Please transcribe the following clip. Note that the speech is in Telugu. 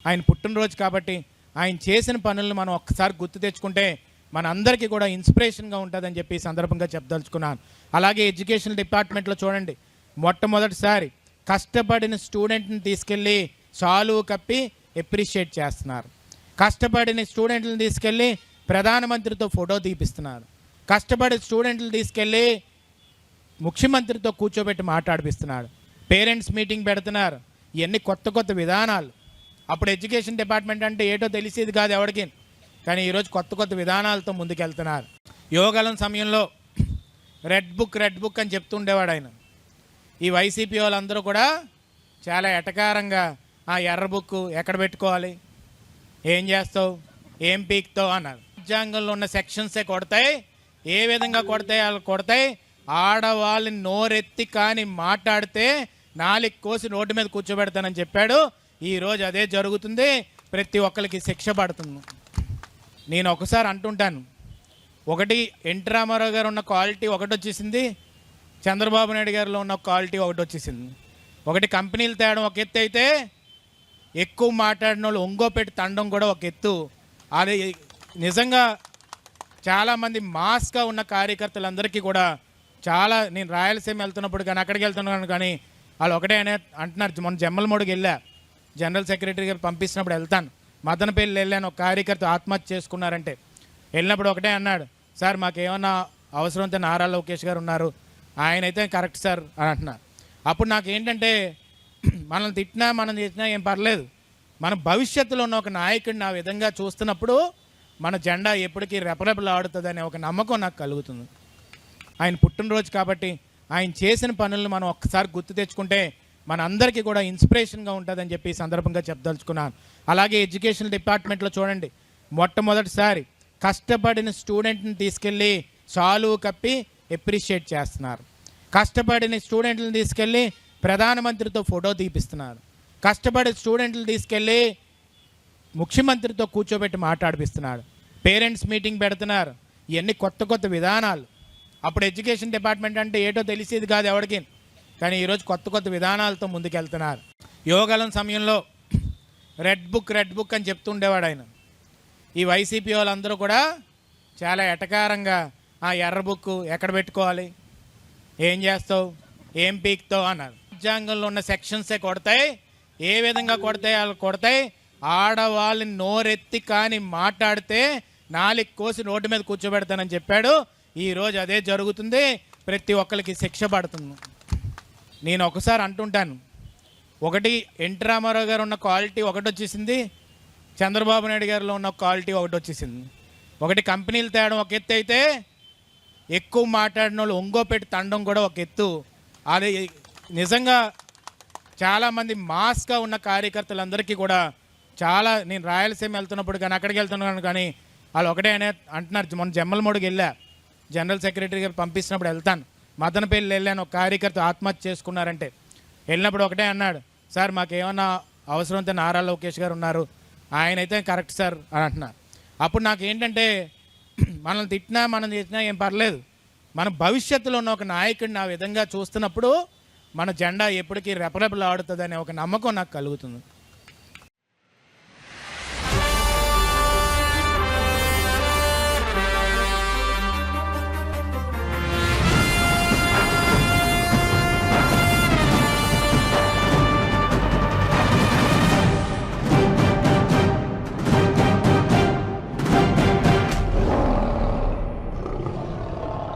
ఆయన పుట్టినరోజు కాబట్టి ఆయన చేసిన పనులను మనం ఒక్కసారి గుర్తు తెచ్చుకుంటే మన అందరికీ కూడా ఇన్స్పిరేషన్గా ఉంటుందని చెప్పి ఈ సందర్భంగా చెప్పదలుచుకున్నాను. అలాగే ఎడ్యుకేషన్ డిపార్ట్మెంట్లో చూడండి, మొట్టమొదటిసారి కష్టపడిన స్టూడెంట్ని తీసుకెళ్ళి సాలువు కప్పి ఎప్రిషియేట్ చేస్తున్నారు. కష్టపడిన స్టూడెంట్లను తీసుకెళ్ళి ప్రధానమంత్రితో ఫోటో తీపిస్తున్నారు. కష్టపడి స్టూడెంట్లు తీసుకెళ్ళి ముఖ్యమంత్రితో కూర్చోబెట్టి మాట్లాడిపిస్తున్నాడు. పేరెంట్స్ మీటింగ్ పెడుతున్నారు. ఇవన్నీ కొత్త కొత్త విధానాలు. అప్పుడు ఎడ్యుకేషన్ డిపార్ట్మెంట్ అంటే ఏటో తెలిసేది కాదు ఎవరికి, కానీ ఈరోజు కొత్త కొత్త విధానాలతో ముందుకెళ్తున్నారు. యోగాలం సమయంలో రెడ్ బుక్ అని చెప్తుండేవాడు ఆయన. ఈ వైసీపీ వాళ్ళందరూ కూడా చాలా ఎటకారంగా ఆ ఎర్ర బుక్ ఎక్కడ పెట్టుకోవాలి, ఏం చేస్తావు, ఏం పీక్తావు అన్నారు. రాజ్యాంగంలో ఉన్న సెక్షన్సే కొడతాయి. ఏ విధంగా కొడతాయి? వాళ్ళు కొడతాయి. ఆడవాళ్ళని నోరెత్తి కానీ మాట్లాడితే నాలుగు కోసి రోడ్డు మీద కూర్చోబెడతానని చెప్పాడు. ఈరోజు అదే జరుగుతుంది. ప్రతి ఒక్కరికి శిక్ష పడుతుంది. నేను ఒకసారి అంటుంటాను, ఒకటి ఎన్టీ రామారావు గారు ఉన్న క్వాలిటీ ఒకటి వచ్చేసింది, చంద్రబాబు నాయుడు గారిలో ఉన్న క్వాలిటీ ఒకటి వచ్చేసింది. ఒకటి కంపెనీలు తేడం ఒక ఎత్తు అయితే, ఎక్కువ మాట్లాడిన వాళ్ళు ఒంగోపెట్టి తండం కూడా ఒక ఎత్తు. అది నిజంగా చాలామంది మాస్గా ఉన్న కార్యకర్తలందరికీ కూడా నేను రాయలసీమ వెళ్తున్నప్పుడు కానీ అక్కడికి వెళ్తున్నాను కానీ వాళ్ళు ఒకటే అంటున్నారు. మొన్న జమ్మలమూడికి వెళ్ళా, జనరల్ సెక్రటరీ గారు పంపిస్తున్నప్పుడు వెళ్తాను. మదనపల్లి వెళ్ళాను, ఒక కార్యకర్త ఆత్మహత్య చేసుకున్నారంటే వెళ్ళినప్పుడు ఒకటే అన్నాడు, సార్ మాకేమన్నా అవసరం అయితే నారా లోకేష్ గారు ఉన్నారు, ఆయన అయితే కరెక్ట్ సార్ అని అంటున్నారు. అప్పుడు నాకు ఏంటంటే, మనల్ని తిట్టినా మనం చేసినా ఏం పర్లేదు, మన భవిష్యత్తులో ఉన్న ఒక నాయకుడిని ఆ విధంగా చూస్తున్నప్పుడు మన జెండా ఎప్పటికీ రెపరెపలు ఆడుతుందనే ఒక నమ్మకం నాకు కలుగుతుంది. ఆయన పుట్టినరోజు కాబట్టి ఆయన చేసిన పనులను మనం ఒక్కసారి గుర్తు తెచ్చుకుంటే మన అందరికీ కూడా ఇన్స్పిరేషన్గా ఉంటుందని చెప్పి ఈ సందర్భంగా చెప్పదలుచుకున్నాను. అలాగే ఎడ్యుకేషన్ డిపార్ట్మెంట్లో చూడండి, మొట్టమొదటిసారి కష్టపడిన స్టూడెంట్ని తీసుకెళ్ళి సాలువు కప్పి ఎప్రిషియేట్ చేస్తున్నారు. కష్టపడిన స్టూడెంట్లను తీసుకెళ్ళి ప్రధానమంత్రితో ఫోటో తీపిస్తున్నారు. కష్టపడి స్టూడెంట్లు తీసుకెళ్ళి ముఖ్యమంత్రితో కూర్చోబెట్టి మాట్లాడిపిస్తున్నాడు. పేరెంట్స్ మీటింగ్ పెడుతున్నారు. ఇవన్నీ కొత్త కొత్త విధానాలు. అప్పుడు ఎడ్యుకేషన్ డిపార్ట్మెంట్ అంటే ఏటో తెలిసేది కాదు ఎవరికి, కానీ ఈరోజు కొత్త కొత్త విధానాలతో ముందుకెళ్తున్నారు. యోగాలం సమయంలో రెడ్ బుక్ అని చెప్తుండేవాడు ఆయన. ఈ వైసీపీ వాళ్ళందరూ కూడా చాలా ఎటకారంగా ఆ ఎర్ర బుక్ ఎక్కడ పెట్టుకోవాలి, ఏం చేస్తావు, ఏం పీక్తావు అన్నారు. రాజ్యాంగంలో ఉన్న సెక్షన్సే కొడతాయి. ఏ విధంగా కొడతాయి? వాళ్ళు కొడతాయి. ఆడవాళ్ళని నోరెత్తి కానీ మాట్లాడితే నాలుగు కోసి రోడ్డు మీద కూర్చోబెడతానని చెప్పాడు. ఈరోజు అదే జరుగుతుంది. ప్రతి ఒక్కరికి శిక్ష పడుతుంది. నేను ఒకసారి అంటుంటాను, ఒకటి ఎన్టీ రామారావు గారు ఉన్న క్వాలిటీ ఒకటి వచ్చేసింది, చంద్రబాబు నాయుడు గారిలో ఉన్న క్వాలిటీ ఒకటి వచ్చేసింది. ఒకటి కంపెనీలు తేడం ఒక ఎత్తు అయితే, ఎక్కువ మాట్లాడిన వాళ్ళు ఒంగోపెట్టి తండం కూడా ఒక ఎత్తు. అది నిజంగా చాలామంది మాస్గా ఉన్న కార్యకర్తలందరికీ కూడా నేను రాయలసీమ వెళ్తున్నప్పుడు కానీ అక్కడికి వెళ్తున్నాను కానీ వాళ్ళు ఒకటే అంటున్నారు. మొన్న జమ్మలమూడికి వెళ్ళా, జనరల్ సెక్రటరీ గారు పంపిస్తున్నప్పుడు వెళ్తాను. మదనపల్లి వెళ్ళాను, ఒక కార్యకర్త ఆత్మహత్య చేసుకున్నారంటే వెళ్ళినప్పుడు ఒకటే అన్నాడు, సార్ మాకేమన్నా అవసరం అయితే నారా లోకేష్ గారు ఉన్నారు, ఆయన అయితే కరెక్ట్ సార్ అని అంటున్నారు. అప్పుడు నాకు ఏంటంటే, మనల్ని తిట్టినా మనం చేసినా ఏం పర్లేదు, మన భవిష్యత్తులో ఉన్న ఒక నాయకుడిని ఆ విధంగా చూస్తున్నప్పుడు మన జెండా ఎప్పటికీ రెపరెపలు ఆడుతుందనే ఒక నమ్మకం నాకు కలుగుతుంది.